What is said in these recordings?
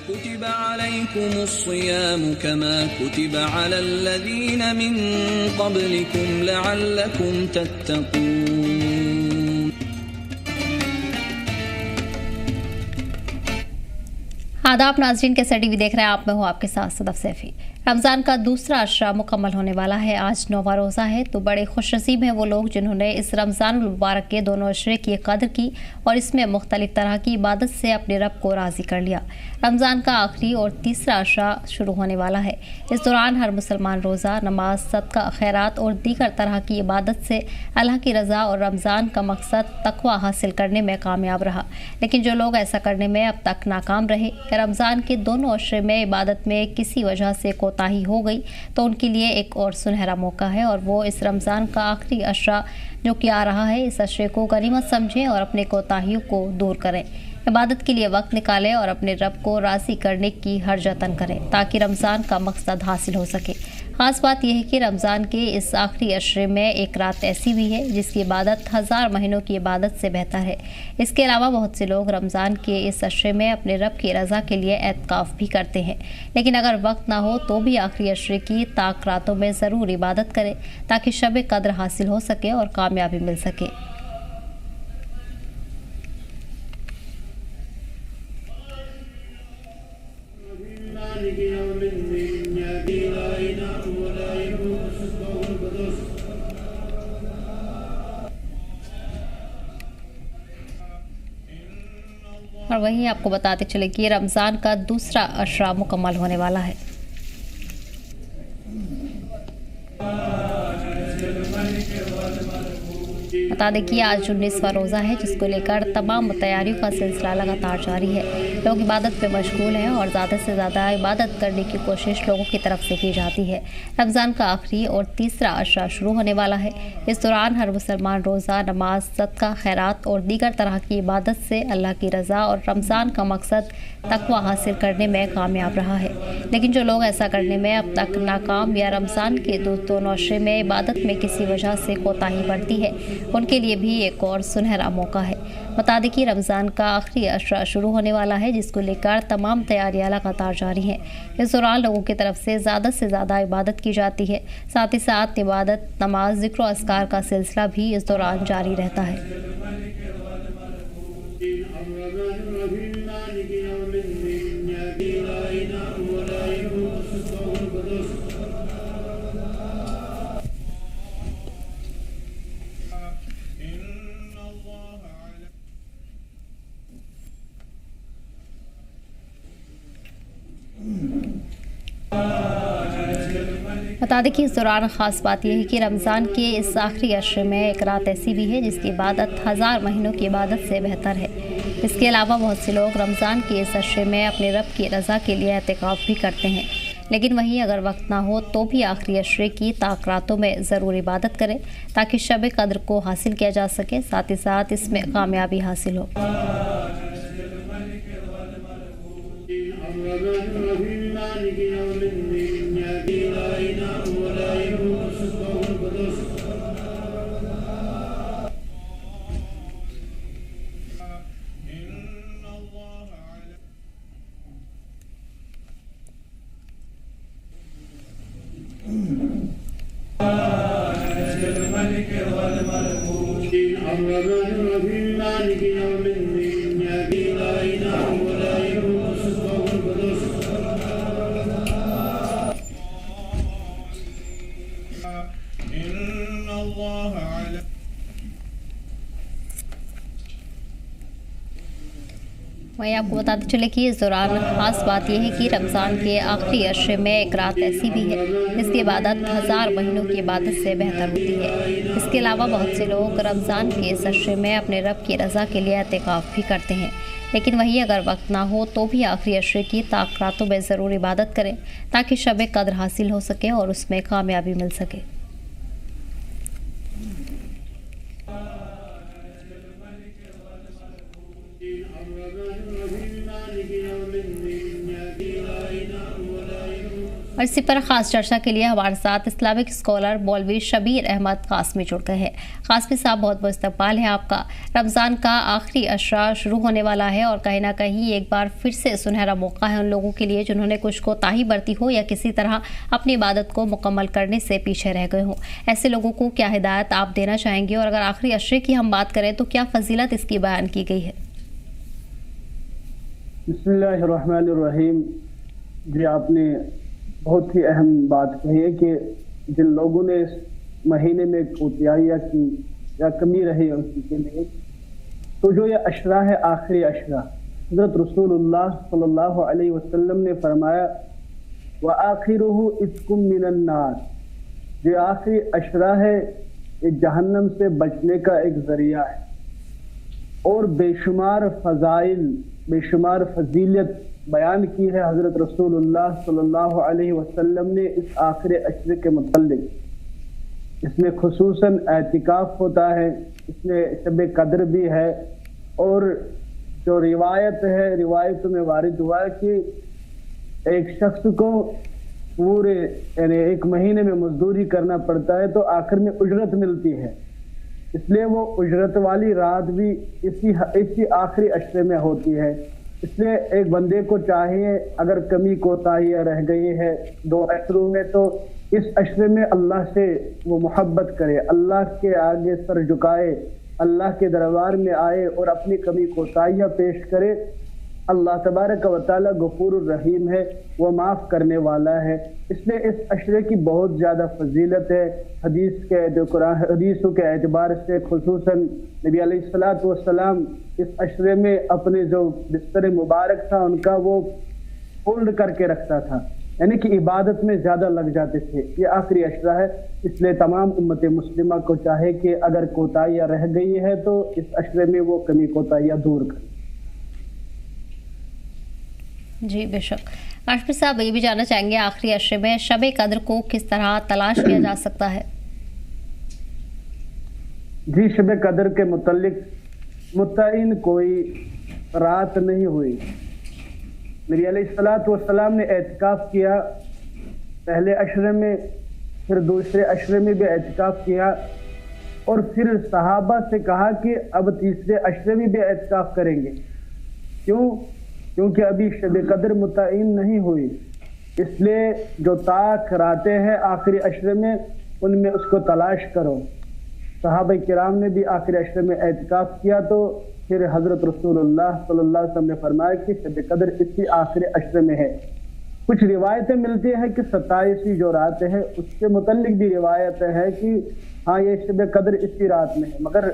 كتب عليكم الصيام كما كتب على الذين من قبلكم لعلكم تتقون. आदाब नाज़रीन, कैसा टीवी देख रहे हैं आप, मैं हूँ आपके साथ सदफ सैफी। रमज़ान का दूसरा अशरा मुकम्मल होने वाला है। आज 9वां रोज़ा है, तो बड़े खुशनसीब हैं वो लोग जिन्होंने इस रमज़ान मुबारक के दोनों अशरे की कदर की और इसमें मुख्तलिफ तरह की इबादत से अपने रब को राज़ी कर लिया। रमज़ान का आखिरी और तीसरा अशरा शुरू होने वाला है। इस दौरान हर मुसलमान रोज़ा, नमाज, सदका, खैरात और दीगर तरह की इबादत से अल्लाह की रज़ा और रमज़ान का मकसद तकवा हासिल करने में कामयाब रहा। लेकिन जो लोग ऐसा करने में अब तक नाकाम रहे, रमज़ान के दोनों अशरे में इबादत में किसी वजह से कोताही हो गई, तो उनके लिए एक और सुनहरा मौका है, और वो इस रमज़ान का आखिरी अशरा जो कि आ रहा है, इस अशरे को गनीमत समझें और अपने कोताहियों को दूर करें। इबादत के लिए वक्त निकालें और अपने रब को राज़ी करने की हर जतन करें ताकि रमज़ान का मकसद हासिल हो सके। ख़ास बात यह है कि रमज़ान के इस आखिरी अशरे में एक रात ऐसी भी है जिसकी इबादत 1000 महीनों की इबादत से बेहतर है। इसके अलावा बहुत से लोग रमज़ान के इस अशरे में अपने रब की रज़ा के लिए एतकाफ़ भी करते हैं। लेकिन अगर वक्त ना हो तो भी आखिरी अशरे की ताक रातों में ज़रूर इबादत करें ताकि शब कद्र हासिल हो सके और कामयाबी मिल सके। और वहीं आपको बताते चले कि रमज़ान का दूसरा अशरा मुकम्मल होने वाला है। बता दें कि आज 19वां रोज़ा है, जिसको लेकर तमाम तैयारियों का सिलसिला लगातार जारी है। लोग इबादत में मशगूल हैं और ज़्यादा से ज़्यादा इबादत करने की कोशिश लोगों की तरफ से की जाती है। रमज़ान का आखिरी और तीसरा अशरा शुरू होने वाला है। इस दौरान हर मुसलमान रोज़ा, नमाज, सदका, खैरात और दीगर तरह की इबादत से अल्लाह की रज़ा और रमज़ान का मकसद तकवा हासिल करने में कामयाब रहा है। लेकिन जो लोग ऐसा करने में अब तक नाकाम या रमज़ान के दोनों अशरे में इबादत में किसी वजह से कोताही बरती है, उनके लिए भी एक और सुनहरा मौका है। बता दें कि रमज़ान का आखिरी अशरा शुरू होने वाला है, जिसको लेकर तमाम तैयारियां लगातार जारी हैं। इस दौरान लोगों की तरफ से ज़्यादा इबादत की जाती है। साथ ही साथ इबादत, नमाज, ज़िक्र और अस्कार का सिलसिला भी इस दौरान जारी रहता है। बता दें कि इस दौरान ख़ास बात यह है कि रमज़ान के इस आखिरी अशरे में एक रात ऐसी भी है जिसकी इबादत 1000 महीनों की इबादत से बेहतर है। इसके अलावा बहुत से लोग रमज़ान के इस अशरे में अपने रब की रज़ा के लिए एतिकाफ़ भी करते हैं। लेकिन वहीं अगर वक्त ना हो तो भी आखिरी अशरे की ताक रातों में ज़रूर इबादत करें ताकि शब कद्र को हासिल किया जा सके, साथ ही साथ इसमें कामयाबी हासिल हो। वहीं आपको बताते चले कि इस दौरान ख़ास बात यह है कि रमज़ान के आखिरी अशरे में एक रात ऐसी भी है जिसकी इबादत 1000 महीनों की इबादत से बेहतर होती है। इसके अलावा बहुत से लोग रमज़ान के इस अशरे में अपने रब की रज़ा के लिए एतिकाफ़ भी करते हैं। लेकिन वहीं अगर वक्त ना हो तो भी आखिरी अशरे की ताक रातों में ज़रूर इबादत करें ताकि शब कद्र हासिल हो सके और उसमें कामयाबी मिल सके। اور इसी पर ख़ास चर्चा के लिए हमारे साथ इस्लामिक स्कॉलर मौलवी शबीर अहमद कासमी जुड़ गए हैं। कासमी साहब, बहुत बहुत इस्तकबाल है आपका। रमज़ान का आखिरी अशरा शुरू होने वाला है और कहीं ना कहीं एक बार फिर से सुनहरा मौका है उन लोगों के लिए जिन्होंने कुछ कोताही बरती हो या किसी तरह अपनी इबादत को मुकम्मल करने से पीछे रह गए हों। ऐसे लोगों को क्या हिदायत आप देना चाहेंगे, और अगर आखिरी अशरे की हम बात करें तो क्या फजीलत इसकी बयान की गई है? बिस्मिल्लाहिर्रहमानिर्रहीम। जी, आपने बहुत ही अहम बात कही है कि जिन लोगों ने इस महीने में कोताहियाँ की या कमी रही उनकी के लिए, तो जो ये अशरा है आखिरी अशरा, हज़रत रसूलुल्लाह सल्लल्लाहु अलैहि वसल्लम ने फरमाया व आखिरुहु इत्कुम मिनन नार, जो आखिरी अशरा है ये जहन्नम से बचने का एक जरिया है। और बेशुमार फजाइल, बेशुमार फजीलत बयान की है हज़रत रसूलुल्लाह सल्लल्लाहु अलैहि वसल्लम ने इस आखिरी अशरे के मुतल्लिक। इसमें खुसूसन एतिकाफ होता है, इसमें शब कद्र भी है, और जो रिवायत है, रिवायतों में वारिद हुआ है कि एक शख्स को पूरे यानी एक महीने में मजदूरी करना पड़ता है तो आखिर में उजरत मिलती है, इसलिए वो उजरत वाली रात भी इसी आखिरी अशरे में होती है। इसलिए एक बंदे को चाहिए, अगर कमी कोताहियाँ रह गई है दो अशरों में, तो इस अशरे में अल्लाह से वो मोहब्बत करे, अल्लाह के आगे सर झुकाए, अल्लाह के दरबार में आए और अपनी कमी कोताहियाँ पेश करे। अल्लाह तबारक व तआला गफूरुर रहीम है, वो माफ़ करने वाला है। इसलिए इस अशरे की बहुत ज़्यादा फजीलत है। हदीसों के एतबार से खुसूसन नबी अलैहिस्सलातु वस्सलाम इस अशरे में अपने जो बिस्तर मुबारक था उनका वो फोल्ड करके रखता था, यानी कि इबादत में ज़्यादा लग जाते थे। ये आखिरी अशरा है, इसलिए तमाम उम्मत मुस्लिमा को चाहे कि अगर कोताहियाँ रह गई है तो इस अशरे में वो कमी कोताहियाँ दूर करें। जी बेशक। काशमी साहब, ये भी जानना चाहेंगे आखिरी अशरे में शब कद्र को किस तरह तलाश किया जा सकता है? जी, शब कद्र के मुतल्लिक मुतयन कोई रात नहीं हुई। नबी अलैहिस्सलातु वस्सलाम ने एतिकाफ किया पहले अशरे में, फिर दूसरे अशरे में भी एतिकाफ किया, और फिर सहाबा से कहा कि अब तीसरे अशरे में भी एतिकाफ करेंगे। क्यों? क्योंकि अभी शब कद्र मुतयन नहीं हुई, इसलिए जो ताक रातें हैं आखिरी अशरे में उनमें उसको तलाश करो। सहाबा किराम ने भी आखिरी अशरे में एतिकाफ किया, तो फिर हज़रत रसूलुल्लाह सल्लल्लाहु अलैहि वसल्लम ने फरमाया कि शब कद्र इसी आखिरी अशरे में है। कुछ रिवायतें मिलती हैं कि 27वीं जो रात है उसके मुतल्लिक भी रिवायत है कि हाँ ये शब कद्र इसी रात में है, मगर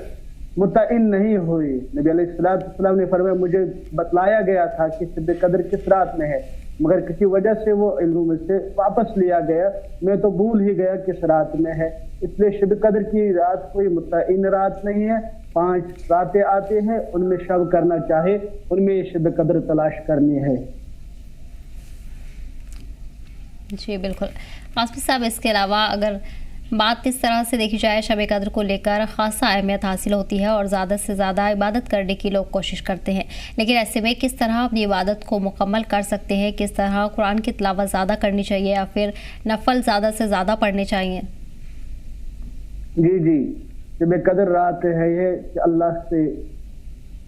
मुतयन नहीं हुई। नबी अलैहिस्सलाम ने फरमाया मुझे बतलाया गया था कि शब कद्र किस रात में है, मगर किसी वजह से वो इल्म से वापस लिया गया, मैं तो भूल ही गया किस रात में है। इसलिए शब कद्र की रात कोई मुतयन रात नहीं है, 5 रातें आते हैं, उनमें शब करना चाहे उनमें शब कद्र तलाश करनी है। जी बिल्कुल। कासमी साहब, इसके अलावा अगर बात किस तरह से देखी जाए, शब कद्र को लेकर ख़ासा अहमियत हासिल होती है और ज़्यादा से ज़्यादा इबादत करने की लोग कोशिश करते हैं, लेकिन ऐसे में किस तरह अपनी इबादत को मुकम्मल कर सकते हैं? किस तरह कुरान की तिलावत ज़्यादा करनी चाहिए या फिर नफल ज़्यादा से ज़्यादा पढ़ने चाहिए? जी, शब कद्र रात है ये कि अल्लाह से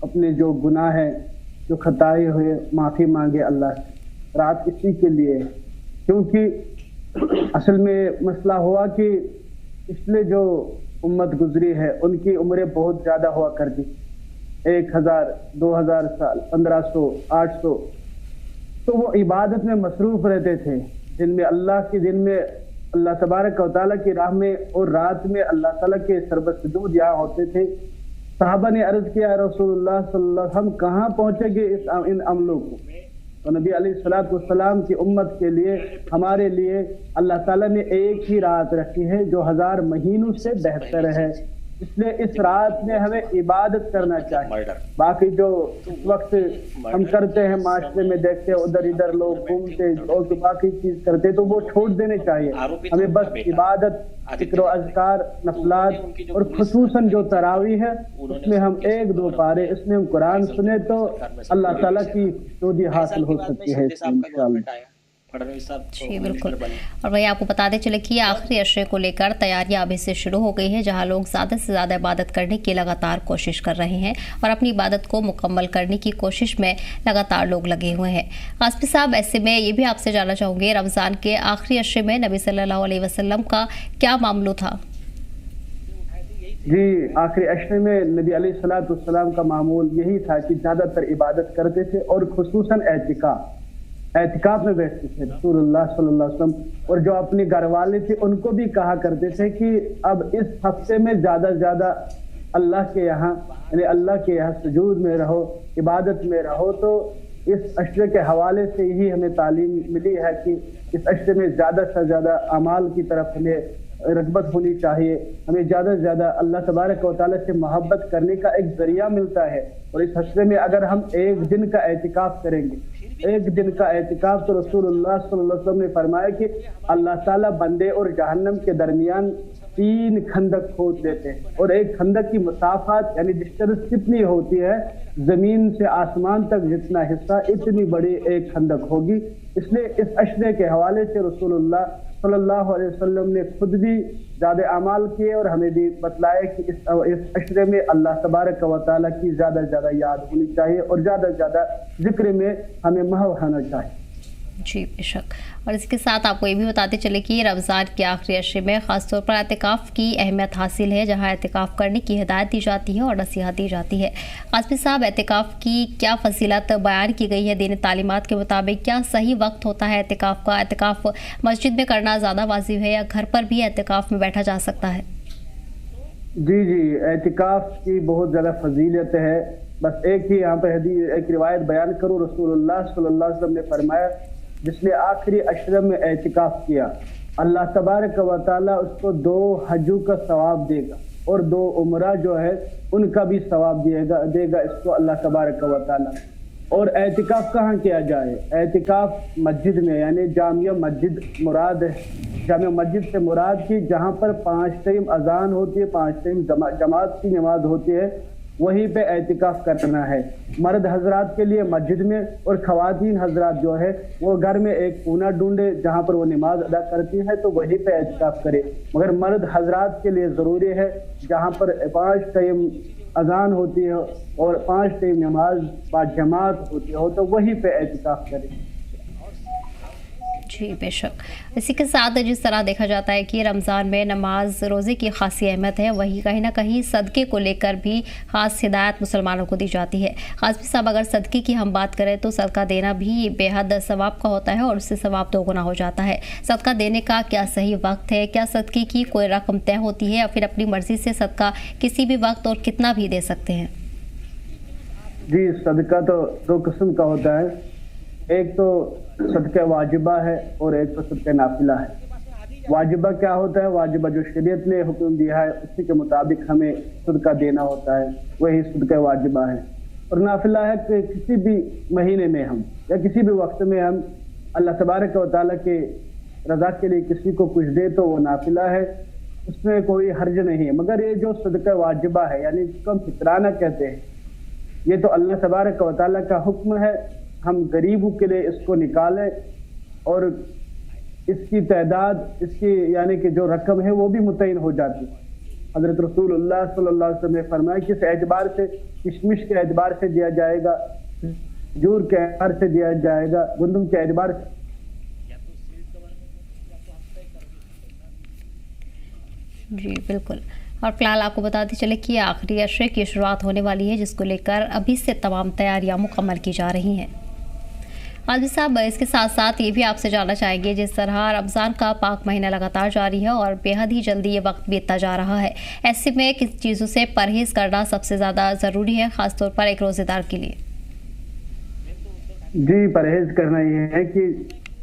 अपने जो गुनाह है, जो खताए हुए, माफ़ी मांगे अल्लाह से। रात इसी के लिए, क्योंकि असल में मसला हुआ कि पिछले जो उम्मत गुजरी है उनकी उम्रें बहुत ज़्यादा हुआ करती, 1000, 2000 साल, 1500, 800, तो वो इबादत में मसरूफ़ रहते थे। दिन में अल्लाह तबारक व तआला की राह में, और रात में अल्लाह ताला के सरबत सुजूद यहाँ होते थे। सहाबा ने अर्ज़ किया, रसूलुल्लाह सल्लल्लाहु अलैहि वसल्लम, हम कहाँ पहुँचेंगे इन अमलों को? तो नबी अलैहिस्सलातु वस्सलाम की उम्मत के लिए, हमारे लिए अल्लाह ताला ने एक ही रात रखी है जो 1000 महीनों से बेहतर है। इसलिए इस रात में हमें इबादत करना चाहिए। बाकी जो वक्त हम करते हैं माशरे में, देखते हैं उधर इधर लोग घूमते और बाकी चीज करते, तो वो छोड़ देने चाहिए। हमें बस इबादत, जिक्र, अज़कार, नफलात और खुसूसन जो तरावी है उसमें हम 1-2 पारे, इसमें हम कुरान सुने तो अल्लाह ताला की खुशनुदी हासिल हो सकती है इंशाअल्लाह। फडणवीस साहब जी बिल्कुल। और वही आपको बताते चले कि आखिरी अशरे को लेकर तैयारियां अभी से शुरू हो गई हैं, जहां लोग ज़्यादा से ज़्यादा इबादत करने की लगातार कोशिश कर रहे हैं और अपनी इबादत को मुकम्मल करने की कोशिश में लगातार लोग लगे हुए हैं। कासमी साहब, ऐसे में ये भी आपसे जानना चाहूँगी, रमज़ान के आखिरी अशरे में नबी सल्लल्लाहु अलैहि वसल्लम का क्या मामला था? जी, आखिरी अशरे में नबी अलैहिस्सलातु वस्सलाम का मामूल यही था कि ज़्यादातर इबादत करते थे और खुसूसन एतिकाफ में बैठते थे रसूलुल्लाह सल्लल्लाहु अलैहि वसल्लम। और जो अपने घर वाले थे उनको भी कहा करते थे कि अब इस हफ्ते में ज़्यादा से ज़्यादा अल्लाह के यहाँ, यानी अल्लाह के यहाँ सुजूद में रहो, इबादत में रहो। तो इस अशरे के हवाले से ही हमें तालीम मिली है कि इस अशरे में ज़्यादा से ज़्यादा अमाल की तरफ हमें रग़बत होनी चाहिए। हमें ज़्यादा से ज़्यादा अल्लाह तबारक व तआला से मोहब्बत करने का एक ज़रिया मिलता है। और इस अशरे में अगर हम एक दिन का एतिकाफ करेंगे, एक दिन का एतिकाफ, तो रसूलुल्लाह सल्लल्लाहु अलैहि वसल्लम ने फरमाया कि अल्लाह ताला बंदे और जहन्नम के दरमियान 3 खंदक खोद देते हैं। और एक खंदक की मसाफत यानी डिस्टेंस कितनी होती है, जमीन से आसमान तक जितना हिस्सा, इतनी बड़ी एक खंदक होगी। इसलिए इस अशरे के हवाले से रसूलुल्लाह सल्लल्लाहु अलैहि वसल्लम ने खुद भी ज़्यादा अमाल किए और हमें भी बतलाया कि इस अशरे में अल्लाह तबारक व तआला की ज़्यादा से ज़्यादा याद होनी चाहिए और ज़्यादा से ज़्यादा जिक्र में हमें महव होना चाहिए। जी बेशक। और इसके साथ आपको ये भी बताते चले कि रमज़ान के आखिरी अशरे में ख़ासतौर पर एतिकाफ़ की अहमियत हासिल है, जहाँ एतिकाफ़ करने की हिदायत दी जाती है और नसीहत दी जाती है। कासमी साहब, एतिकाफ़ की क्या फजीलत बयान की गई है दीन तालीमात के मुताबिक? क्या सही वक्त होता है एतिकाफ़ का? एतिकाफ़ मस्जिद में करना ज़्यादा वाजिब है या घर पर भी एतिकाफ़ में बैठा जा सकता है? जी, एतिकाफ़ की बहुत ज़्यादा फजीलत है। बस एक ही यहाँ पर एक रिवायत बयान करूँ। रसूलुल्लाह सल्लल्लाहु अलैहि वसल्लम ने फरमाया, जिसने आखिरी अशरे में एतिकाफ किया, अल्लाह तबारक व तआला उसको 2 हजों का सवाब देगा और 2 उम्रा जो है उनका भी सवाब देगा इसको अल्लाह तबारक व तआला। और एतिकाफ कहाँ किया जाए? एतिकाफ मस्जिद में, यानी जामिया मस्जिद मुराद है। जामिया मस्जिद से मुराद की जहाँ पर 5 टाइम अजान होती है, 5 टाइम जमात की नमाज होती है, वहीं पे एतिकाफ करना है। मर्द हजरात के लिए मस्जिद में और ख़वातीन हजरात जो है वो घर में एक कोना ढूंढे जहाँ पर वो नमाज अदा करती है, तो वहीं पे एतिकाफ करे। मगर मर्द हजरात के लिए ज़रूरी है जहाँ पर 5 टाइम अजान होती है और 5 टाइम नमाज बाजमात होती हो, तो वहीं पे एतिकाफ करे। जी बेशक। इसी के साथ जिस तरह देखा जाता है कि रमज़ान में नमाज रोज़े की खासी अहमियत है, वही कहीं ना कहीं सदक़े को लेकर भी ख़ास हिदायत मुसलमानों को दी जाती है। कासमी साहब, अगर सदक़े की हम बात करें तो सदका देना भी बेहद सवाब का होता है और उससे सवाब 2 गुना हो जाता है। सदका देने का क्या सही वक्त है? क्या सदक़े की कोई रकम तय होती है या फिर अपनी मर्ज़ी से सदका किसी भी वक्त और कितना भी दे सकते हैं? जी, सदका तो 2 किस्म का होता है। एक तो सदका वाजिबा है और एक तो सदका नाफिला है। वाजिबा क्या होता है? वाजिबा जो शरीयत ने हुक्म दिया है उसी के मुताबिक हमें सदका देना होता है, वही सदका वाजिबा है। और नाफिला है कि किसी भी महीने में हम या किसी भी वक्त में हम अल्लाह तबारक व तआला के रज़ा के लिए किसी को कुछ दे तो वो नाफिला है, उसमें कोई हर्ज नहीं है। मगर ये जो सदका वाजिबा है, यानी जिसको हम फितराना कहते हैं, ये तो अल्लाह तबारक व तआला का हुक्म है, हम गरीबों के लिए इसको निकालें और इसकी तादाद, इसकी यानी कि जो रकम है वो भी मुतय्यन हो जाती है। हज़रत रसूलुल्लाह सल्लल्लाहु अलैहि वसल्लम ने फरमाया किस एतबार से, किशमिश के एतबार से दिया जाएगा, खजूर के एतबार से दिया जाएगा, गंदम के एतबार से। जी बिल्कुल। और फिलहाल आपको बताते चले कि आखिरी अशरे की शुरुआत होने वाली है, जिसको लेकर अभी से तमाम तैयारियां मुकम्मल की जा रही हैं। कासमी साहब, इसके साथ साथ ये भी आपसे जानना चाहेंगे, जिस तरह रमज़ान का पाक महीना लगातार जारी है और बेहद ही जल्दी ये वक्त बीतता जा रहा है, ऐसे में किस चीज़ों से परहेज़ करना सबसे ज़्यादा ज़रूरी है, ख़ासतौर पर एक रोज़ेदार के लिए? जी, परहेज़ करना ये है कि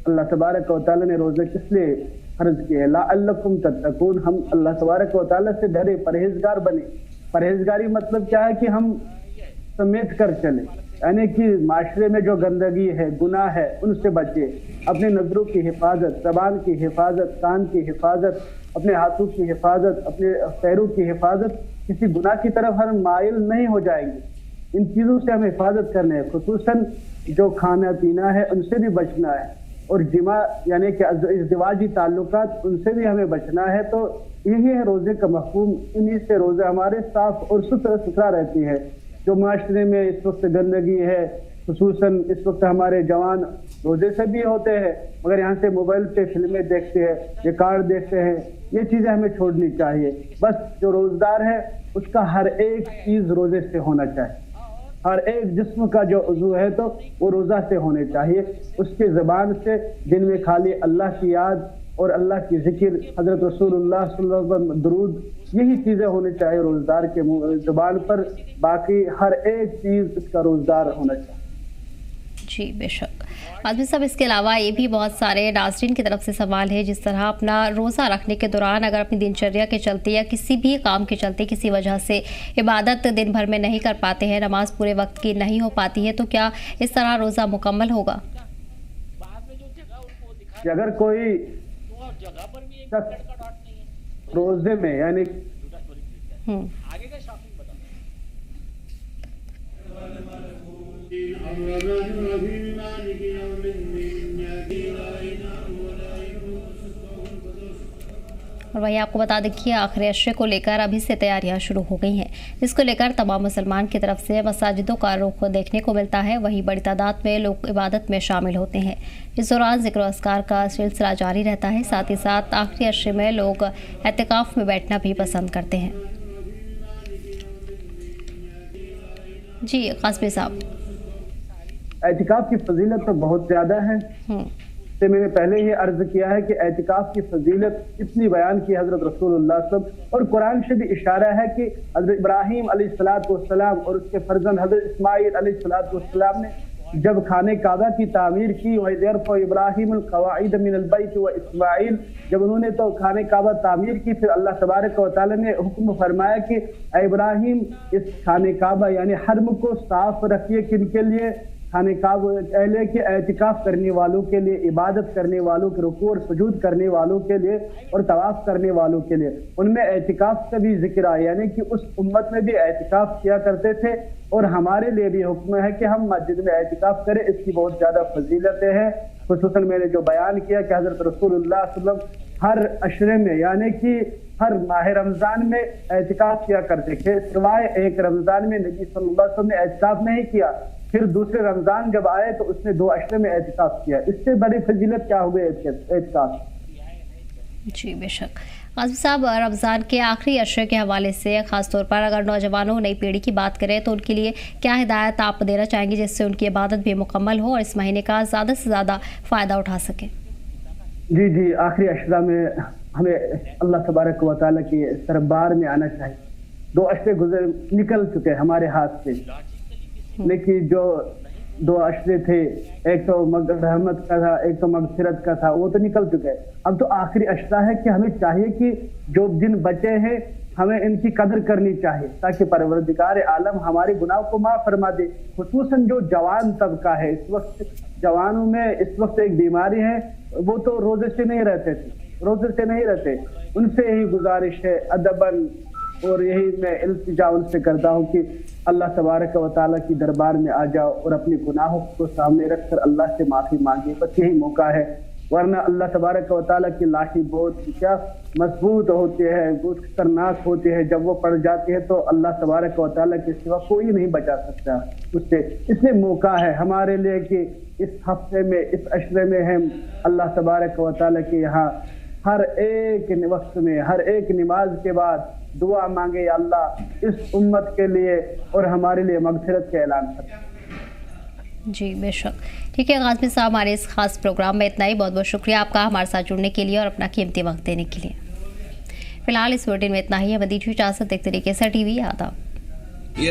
अल्लाह तबारक व तआला ने रोज़े किस लिए फर्ज किए? लअल्लकुम तत्तकून, हम अल्लाह तबारक व तआला से डरे, परहेजगार बने। परहेजगारी मतलब क्या है कि हम समेट कर चले, यानी कि माशरे में जो गंदगी है, गुनाह है, उनसे बचे। अपने नजरों की हिफाजत, ज़बान की हिफाजत, कान की हिफाजत, अपने हाथों की हिफाजत, अपने पैरों की हिफाजत, किसी गुनाह की तरफ हम माइल नहीं हो जाएंगे। इन चीज़ों से हमें हिफाजत करनी है। खुसूसन जो खाना पीना है उनसे भी बचना है। اور جمع یعنی کہ ازدواجی تعلقات ان سے بھی ہمیں بچنا ہے. تو یہی ہے روزے کا مفہوم. انہی سے روزے ہمارے صاف اور ستھرا رہتی ہے. جو معاشرے میں اس وقت گندگی ہے, خصوصاً اس وقت ہمارے جوان روزے سے بھی ہوتے ہیں مگر یہاں سے موبائل پہ فلمیں دیکھتے ہیں, ریکارڈ دیکھتے ہیں. یہ چیزیں ہمیں چھوڑنی چاہیے. بس جو روزدار ہے اس کا ہر ایک چیز روزے سے ہونا چاہیے. ہر ایک جسم کا جو عضو ہے تو وہ روزہ سے ہونے چاہیے. اس کے زبان سے دن میں خالی اللہ کی یاد اور اللہ کی ذکر, حضرت رسول اللہ صلی اللہ علیہ وسلم درود, یہی چیزیں ہونی چاہیے روزدار کے زبان پر. باقی ہر ایک چیز اس کا روزدار ہونا چاہیے. جی بے شک. آزمی صاحب, اس کے علاوہ یہ بھی بہت سارے ناظرین کی طرف سے سوال ہے, جس طرح اپنا روزہ رکھنے کے دوران اگر اپنی دنچریا کے چلتے یا کسی بھی کام کے چلتے کسی وجہ سے عبادت دن بھر میں نہیں کر پاتے ہیں, نماز پورے وقت کی نہیں ہو پاتی ہے, تو کیا اس طرح روزہ مکمل ہوگا؟ اگر کوئی شخص روزے میں یعنی اور وہی آپ کو بتا دیں کہ آخری عشرے کو لے کر ابھی سے تیاریاں شروع ہو گئی ہیں, جس کو لے کر تمام مسلمان کی طرف سے مساجدوں کا رخ دیکھنے کو ملتا ہے. وہیں بڑی تعداد میں لوگ عبادت میں شامل ہوتے ہیں. اس دوران ذکر و اذکار کا سلسلہ جاری رہتا ہے. ساتھ ہی ساتھ آخری عشرے میں لوگ اعتکاف میں بیٹھنا بھی پسند کرتے ہیں. جی قاسمی صاحب, اعتکاف کی فضیلت تو بہت زیادہ ہے. میں نے پہلے ہی عرض کیا ہے کہ اعتکاف کی فضیلت اتنی بیان کی حضرت رسول اللہ صلی اللہ علیہ وسلم, اور قرآن سے بھی اشارہ ہے کہ حضرت ابراہیم علیہ الصلوۃ والسلام اور اس کے فرزند حضرت اسماعیل علیہ الصلوۃ والسلام نے جب خانہ کعبہ کی تعمیر کی, وَإِذْ يَرْفَعُ إِبْرَاهِيمُ الْقَوَاعِدَ مِنَ الْبَيْتِ وَإِسْمَاعِيلُ, جب انہوں نے تو خانہ کعبہ تعمیر کی, پھر اللہ تبارک و تعالی نے حکم فرمایا کہ اے ابراہیم اس خانہ کعبہ یعنی حرم کو صاف رکھیے. کن کے لیے؟ خانہ کعبہ اہل کے اعتکاف کرنے والوں کے لیے, عبادت کرنے والوں کے, رکوع اور سجود کرنے والوں کے لیے اور طواف کرنے والوں کے لیے. ان میں اعتکاف کا بھی ذکر آیا, یعنی کہ اس امت میں بھی اعتکاف کیا کرتے تھے, اور ہمارے لیے بھی حکم ہے کہ ہم مسجد میں اعتکاف کریں. اس کی بہت زیادہ فضیلتیں ہیں. خصوصاً میں نے جو بیان کیا کہ حضرت رسول اللہ صلی اللہ علیہ وسلم ہر عشرے میں یعنی کہ ہر ماہ رمضان میں اعتکاف کیا کرتے تھے, سوائے ایک رمضان میں نبی صلی اللہ علیہ وسلم نے اعتکاف نہیں کیا. پھر دوسرے رمضان جب آئے تو اس نے 2 عشرے میں اعتکاف کیا. اس سے بڑی فضیلت کیا ہوگی اعتکاف؟ جی بے شک. قاسم صاحب, رمضان کے آخری عشرے کے حوالے سے خاص طور پر اگر نوجوانوں نئی پیڑھی کی بات کریں تو ان کے لیے کیا ہدایت آپ دینا چاہیں گے جس سے ان کی عبادت بھی مکمل ہو اور اس مہینے کا زیادہ سے زیادہ فائدہ اٹھا سکیں؟ جی آخری عشرہ میں ہمیں اللہ تبارک و تعالیٰ کے دربار میں آنا چاہیے. 2 عشرے نکل چکے ہمارے ہاتھ سے, لیکن جو 2 عشرے تھے, ایک تو رحمت کا تھا, ایک تو مغفرت کا تھا, وہ تو نکل چکے. اب تو آخری عشرہ ہے کہ ہمیں چاہیے کہ جو دن بچے ہیں ہمیں ان کی قدر کرنی چاہیے تاکہ پروردگار عالم ہمارے گناہوں کو معاف فرما دے. خصوصاً جو جوان طبقہ ہے اس وقت, جوانوں میں اس وقت ایک بیماری ہے, وہ تو روزے سے نہیں رہتے. ان سے یہی گزارش ہے ادباً, اور یہی میں التجا ان سے کرتا ہوں کہ اللہ تبارک و تعالیٰ کی دربار میں آ جاؤ اور اپنے گناہوں کو سامنے رکھ کر اللہ سے معافی مانگے. بس یہی موقع ہے, ورنہ اللہ تبارک و تعالیٰ کی لاٹھی بہت کیا مضبوط ہوتی ہے, بہت خطرناک ہوتی ہے. جب وہ پڑ جاتی ہے تو اللہ تبارک و تعالیٰ کے سوا کوئی نہیں بچا سکتا اس سے. اس لیے موقع ہے ہمارے لیے کہ اس ہفتے میں, اس عشرے میں ہم اللہ تبارک و تعالیٰ کے یہاں ہر ایک وقت میں, ہر ایک نماز کے بعد دعا مانگے, یا اللہ اس امت کے لیے اور ہمارے لیے مغفرت کا اعلان کریں. جی بے شک. ٹھیک ہے قاسمی صاحب, ہمارے اس خاص پروگرام میں اتنا ہی. بہت بہت شکریہ آپ کا ہمارے ساتھ جڑنے کے لیے اور اپنا قیمتی وقت دینے کے لیے. فی الحال اس بلیٹن میں اتنا ہی ہے. مدید اجازت, ایک طریقے سے ٹی وی آداب.